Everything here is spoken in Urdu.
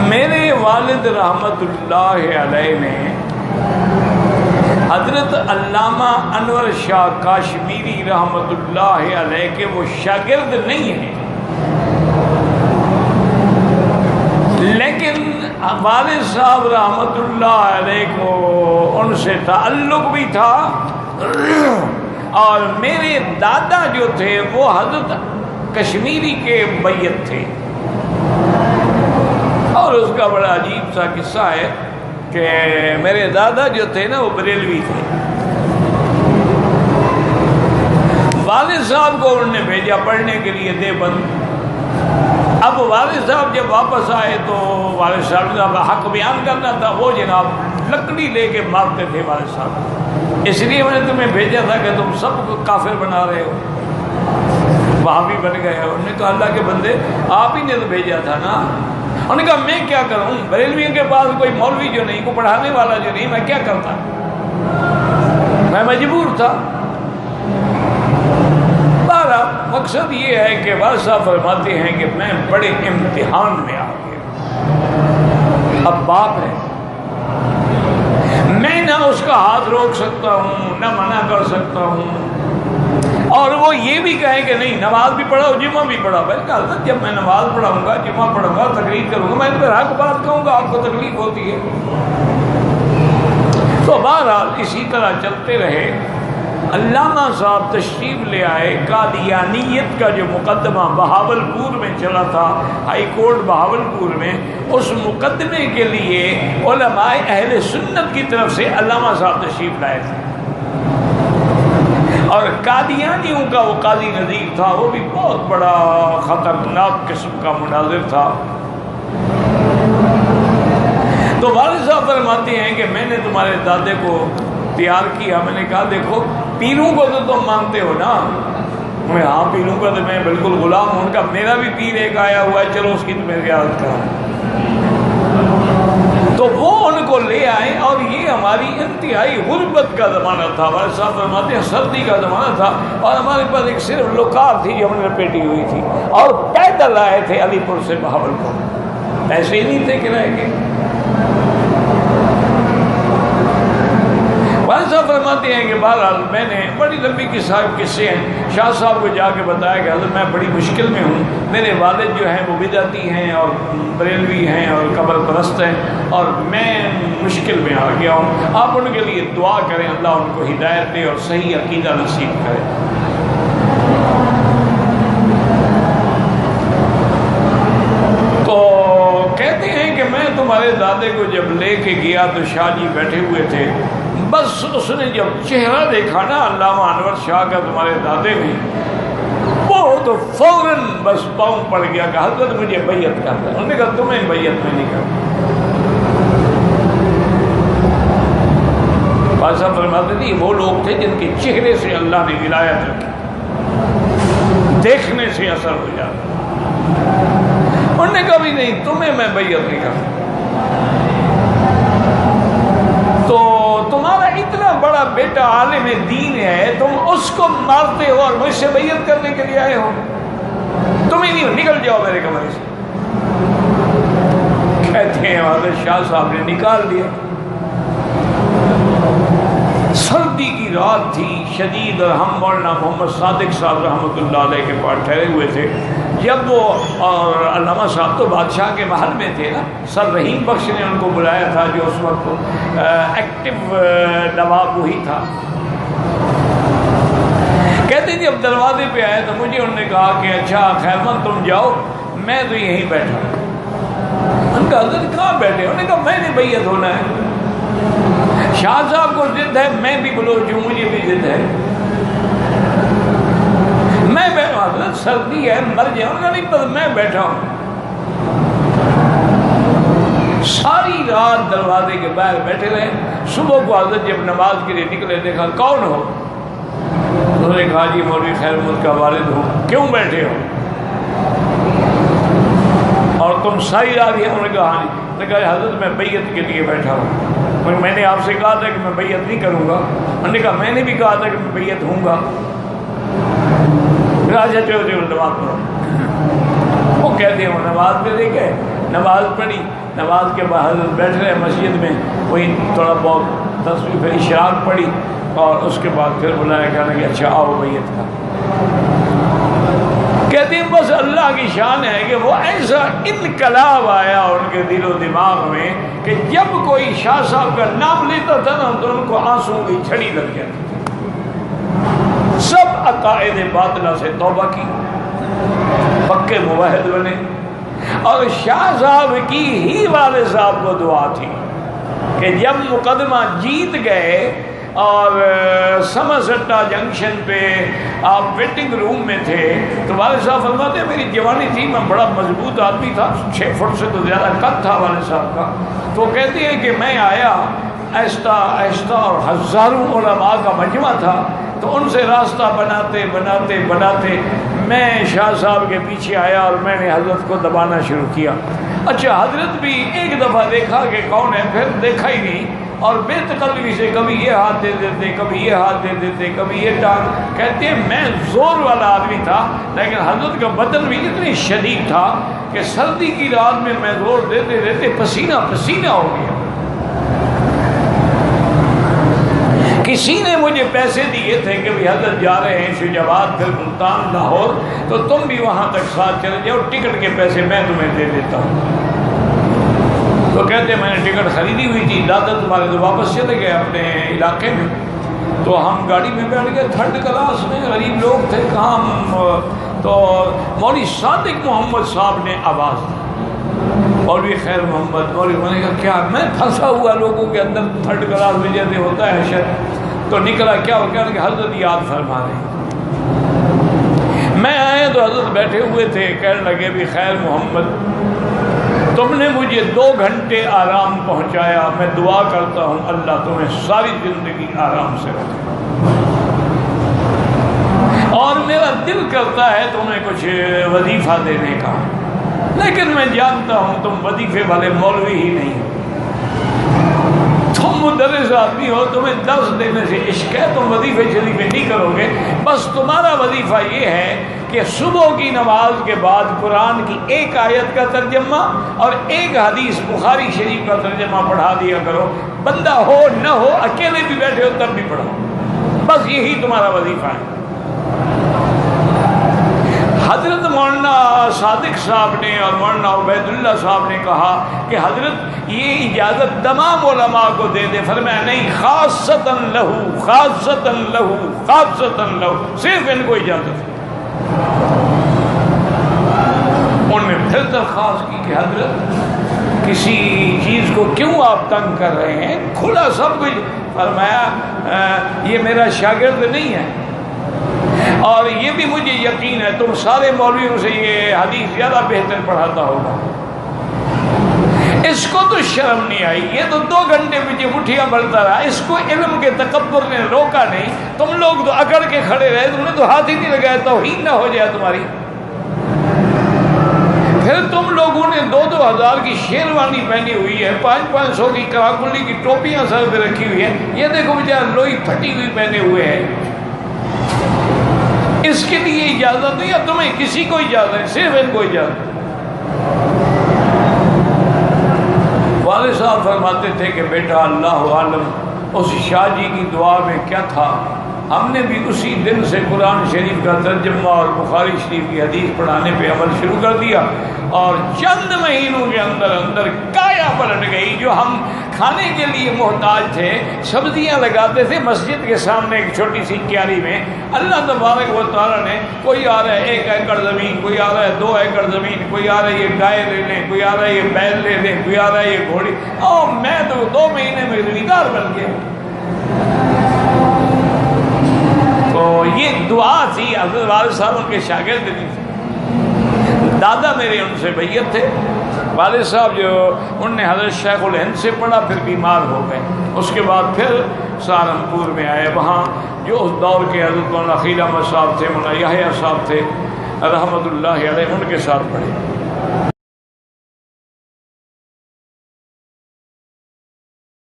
میرے والد رحمت اللہ علیہ نے حضرت علامہ انور شاہ کاشمیری رحمت اللہ علیہ کے وہ شاگرد نہیں ہیں، لیکن والد صاحب رحمت اللہ علیہ کو ان سے تعلق بھی تھا، اور میرے دادا جو تھے وہ حضرت کشمیری کے بیعت تھے۔ اور اس کا بڑا عجیب سا قصہ ہے کہ میرے دادا جو تھے نا وہ بریلوی تھے۔ والد صاحب کو انہوں نے بھیجا پڑھنے کے لیے دیوبند۔ اب والد صاحب جب واپس آئے تو والد صاحب کا حق بیان کرنا تھا، وہ جناب لکڑی لے کے مارتے تھے والد صاحب، اس لیے میں نے تمہیں بھیجا تھا کہ تم سب کو کافر بنا رہے ہو، وہاں بھی بن گئے ہو۔ انہوں نے کہا اللہ کے بندے آپ ہی نے تو بھیجا تھا نا۔ انہوں نے کہا میں کیا کروں، بریلویوں کے پاس کوئی مولوی جو نہیں، کوئی پڑھانے والا جو نہیں، میں کیا کرتا، میں مجبور تھا۔ بہرحال مقصد یہ ہے کہ والد صاحب فرماتے ہیں کہ میں بڑے امتحان میں آ گیا۔ اب باپ ہے، میں نہ اس کا ہاتھ روک سکتا ہوں نہ منع کر سکتا ہوں، اور وہ یہ بھی کہے کہ نہیں نماز بھی پڑھاؤ جمعہ بھی پڑھاؤ۔ میں نے کہا حضرت جب میں نماز پڑھاؤں گا جمعہ پڑھوں گا تقریر کروں گا، میں ان پر حق بات کہوں گا، آپ کو تکلیف ہوتی ہے۔ تو بہرحال اسی طرح چلتے رہے۔ علامہ صاحب تشریف لے آئے، قادیانیت کا جو مقدمہ بہاولپور میں چلا تھا، ہائی کورٹ بہاولپور میں، اس مقدمے کے لیے علماء اہل سنت کی طرف سے علامہ صاحب تشریف لائے تھے، اور قادیانیوں کا وہ قاضی نذیر تھا، وہ بھی بہت بڑا خطرناک قسم کا مناظر تھا۔ تو والد صاحب فرماتے ہیں کہ میں نے تمہارے دادے کو تیار کیا۔ میں نے کہا دیکھو پیروں کو تو تم مانتے ہو نا، میں ہاں پیروں کا تو میں بالکل غلام ہوں، ان کا میرا بھی پیر ایک آیا ہوا ہے، چلو اس کی تو میری عادت کرا۔ تو وہ ان کو لے آئے، اور یہ ہماری انتہائی غربت کا زمانہ تھا، والد صاحب فرماتے ہیں سردی کا زمانہ تھا، اور ہمارے پاس ایک صرف لوکار تھی جو ہم نے لپیٹی ہوئی تھی، اور پیدل آئے تھے علی پور سے بہاولپور، ایسے ہی نہیں تھے کرائے کے۔ والد صاحب فرماتے ہیں کہ بہرحال میں نے بڑی لمبی قصے ہیں، شاہ صاحب کو جا کے بتایا کہ حضرت میں بڑی مشکل میں ہوں، میرے والد جو ہیں وہ بدعتی ہیں اور بریلوی ہیں اور قبر پرست ہیں، اور میں مشکل میں آ گیا ہوں، آپ ان کے لیے دعا کریں اللہ ان کو ہدایت دے اور صحیح عقیدہ نصیب کرے۔ تو کہتے ہیں کہ میں تمہارے دادے کو جب لے کے گیا تو شاہ جی بیٹھے ہوئے تھے، بس اس نے جب چہرہ دیکھا نا علامہ انور شاہ کا تمہارے دادے نے، وہ تو فوراً بس پاؤں پڑ گیا کہ حضرت مجھے بیعت کرتا ہے۔ انہوں نے کہا تمہیں بیعت میں نہیں کرتا۔ بادشاہ صاحب فرماتے تھے وہ لوگ تھے جن کے چہرے سے اللہ نے ولایت رکھی، دیکھنے سے اثر ہو جاتا۔ انہوں نے کہا بھی نہیں تمہیں میں بیعت نہیں کرتا۔ تو تمہارا اتنا بڑا بیٹا عالم دین ہے، تم اس کو مارتے ہو اور مجھ سے بیعت کرنے کے لیے آئے ہو، تمہیں نہیں، نکل جاؤ میرے کمرے سے۔ کہتے ہیں حضرت شاہ صاحب نے نکال دیا۔ سردی کی رات تھی شدید، اور ہم مولانا محمد صادق صاحب رحمۃ اللہ علیہ کے پاس ٹھہرے ہوئے تھے۔ جب وہ اور علامہ صاحب تو بادشاہ کے محل میں تھے نا، سر رحیم بخش نے ان کو بلایا تھا جو اس وقت ایکٹیو نواب وہی تھا۔ کہتے ہیں جب دروازے پہ آئے تو مجھے انہوں نے کہا کہ اچھا خیرمند تم جاؤ، میں تو یہیں بیٹھا ہوں۔ ان کا حضرت کہاں بیٹھے؟ انہوں نے کہا میں نے بیعت ہونا ہے، شاہ صاحب کو ضد ہے، میں بھی بلوچ ہوں مجھے بھی ضد ہے، میں حضرت سردی ہے مر جاؤں گا نہیں، پر میں بیٹھا ہوں۔ ساری رات دروازے کے باہر بیٹھے رہے۔ صبح کو حضرت جب نماز کے لیے نکلے دیکھا کون ہو؟ انہوں نے کہا جی مولوی خیرملک کا والد ہوں۔ کیوں بیٹھے ہو؟ اور تم ساری رات ہی؟ انہوں نے کہا ہاں جی۔ انہوں نے کہا حضرت میں بیعت کے لیے بیٹھا ہوں، میں نے آپ سے کہا تھا کہ میں بیعت نہیں کروں گا۔ انہوں نے کہا میں نے بھی کہا تھا کہ میں بیعت ہوں گا۔ راجہ چودھری نماز پڑھو۔ وہ کہتے ہیں وہ نماز پہ لے گئے، نماز پڑھی، نماز کے بعد بیٹھ رہے مسجد میں، وہی تھوڑا بہت تصویر پھر اشراق پڑھی، اور اس کے بعد پھر بلایا کہنے کہ اچھا آؤ بیعت کا۔ کہتے ہیں بس اللہ کی شان ہے کہ وہ ایسا انقلاب آیا ان کے دل و دماغ میں کہ جب کوئی شاہ صاحب کا نام لیتا تھا نا تو ان کو آنسو کی چھڑی لگ جاتی تھی۔ سب عقائد باطلہ سے توبہ کی، پکے موحد بنے، اور شاہ صاحب کی ہی والد صاحب کو دعا تھی کہ جب مقدمہ جیت گئے اور سمرسٹا جنکشن پہ آپ ویٹنگ روم میں تھے تو والد صاحب فرماتے ہیں میری جوانی تھی، میں بڑا مضبوط آدمی تھا، 6 فٹ سے تو زیادہ قد تھا والد صاحب کا، تو کہتے ہیں کہ میں آیا آہستہ آہستہ، اور ہزاروں علماء کا مجمع تھا، تو ان سے راستہ بناتے بناتے بناتے میں شاہ صاحب کے پیچھے آیا اور میں نے حضرت کو دبانا شروع کیا۔ اچھا حضرت بھی ایک دفعہ دیکھا کہ کون ہے، پھر دیکھا ہی نہیں، اور بے تکلفی سے کبھی یہ ہاتھ دے دیتے، کبھی یہ ہاتھ دے دیتے، کبھی یہ ٹانگ۔ کہتے ہیں میں زور والا آدمی تھا، لیکن حضرت کا بدن بھی اتنی شدید تھا کہ سردی کی رات میں زور دیتے دیتے پسینہ پسینہ ہو گیا۔ کسی نے مجھے پیسے دیے تھے کہ بھی حضرت جا رہے ہیں شجاعت پھر ملتان لاہور، تو تم بھی وہاں تک ساتھ چلے جاؤ، ٹکٹ کے پیسے میں تمہیں دے دیتا ہوں۔ تو کہتے ہیں میں نے ٹکٹ خریدی ہوئی تھی، دادا تمہارے تو واپس چلے گئے اپنے علاقے میں، تو ہم گاڑی میں بیٹھ گئے، 3rd کلاس میں، غریب لوگ تھے کہاں ہم، تو مولوی صادق محمد صاحب نے آواز دی، مولوی خیر محمد، مولوی نے کہا کیا، میں پھنسا ہوا لوگوں کے اندر 3rd کلاس میں جیسے ہوتا ہے شر، تو نکلا کیا ہو کیا کہ حضرت یاد فرما رہے ہیں۔ میں آیا تو حضرت بیٹھے ہوئے تھے، کہنے لگے بھی خیر محمد تم نے مجھے 2 گھنٹے آرام پہنچایا، میں دعا کرتا ہوں اللہ تمہیں ساری زندگی آرام سے رکھے، اور میرا دل کرتا ہے تمہیں کچھ وظیفہ دینے کا، لیکن میں جانتا ہوں تم وظیفے والے مولوی ہی نہیں ہو، تم مدرس آدمی ہو، تمہیں درس دینے سے عشق ہے، تم وظیفے شریفے نہیں کرو گے، بس تمہارا وظیفہ یہ ہے کہ صبح کی نماز کے بعد قرآن کی 1 آیت کا ترجمہ اور 1 حدیث بخاری شریف کا ترجمہ پڑھا دیا کرو، بندہ ہو نہ ہو، اکیلے بھی بیٹھے ہو تب بھی پڑھو، بس یہی تمہارا وظیفہ ہے۔ حضرت مولانا صادق صاحب نے اور مولانا عبید اللہ صاحب نے کہا کہ حضرت یہ اجازت تمام علماء کو دے دے، فرمایا نہیں، خاصتاً لہو، خاصتاً لہو، خاصتاً لہو، صرف ان کو اجازت ہے۔ انہوں نے پھر درخواست کی کہ حضرت کسی چیز کو کیوں آپ تنگ کر رہے ہیں، کھلا سب کچھ، فرمایا یہ میرا شاگرد نہیں ہے، اور یہ بھی مجھے یقین ہے تم سارے مولویوں سے یہ حدیث زیادہ بہتر پڑھاتا ہوگا۔ اس کو تو شرم نہیں آئی، یہ تو 2 گھنٹے پیچھے مٹھیاں بھرتا رہا، اس کو علم کے تکبر نے روکا نہیں، تم لوگ تو اکڑ کے کھڑے رہے، تم نے تو ہاتھ ہی نہیں لگایا، توہین نہ ہو جائے تمہاری۔ پھر تم لوگوں نے 2-2 ہزار کی شیروانی پہنی ہوئی ہے، 500-500 کی کراکلی کی ٹوپیاں سر پہ رکھی ہوئی ہیں، یہ دیکھو بیچارہ لوئی پھٹی ہوئی پہنے ہوئے ہیں، اس کے لیے اجازت نہیں ہے تمہیں، کسی کو اجازت ہے، صرف ان کو اجازت۔ والد صاحب فرماتے تھے کہ بیٹا اللہ عالم اس شاہ جی کی دعا میں کیا تھا، ہم نے بھی اسی دن سے قرآن شریف کا ترجمہ اور بخاری شریف کی حدیث پڑھانے پہ عمل شروع کر دیا، اور چند مہینوں کے اندر اندر کایا پلٹ گئی۔ جو ہم کھانے کے لیے محتاج تھے، سبزیاں لگاتے تھے مسجد کے سامنے ایک چھوٹی سی کیاری میں، اللہ تبارک و تعالیٰ نے، کوئی آ رہا ہے 1 ایکڑ زمین، کوئی آ رہا ہے 2 ایکڑ زمین، کوئی آ رہا ہے یہ گائے لے لیں، کوئی آ رہا ہے یہ بیل لے لیں، کوئی آ رہا ہے یہ گھوڑی، اور میں تو 2 مہینے میں زمیندار بن گیا۔ تو یہ دعا تھی حضرت والد صاحب ان کے شاگرد نہیں تھے، دادا میرے ان سے بیعت تھے، والد صاحب جو ان نے حضرت شیخ الہند سے پڑھا، پھر بیمار ہو گئے، اس کے بعد پھر سہارنپور میں آئے، وہاں جو اس دور کے حضرت مولانا خلیل احمد صاحب تھے، مولانا یحییٰ صاحب تھے رحمۃ اللہ علیہ، ان کے ساتھ پڑھے۔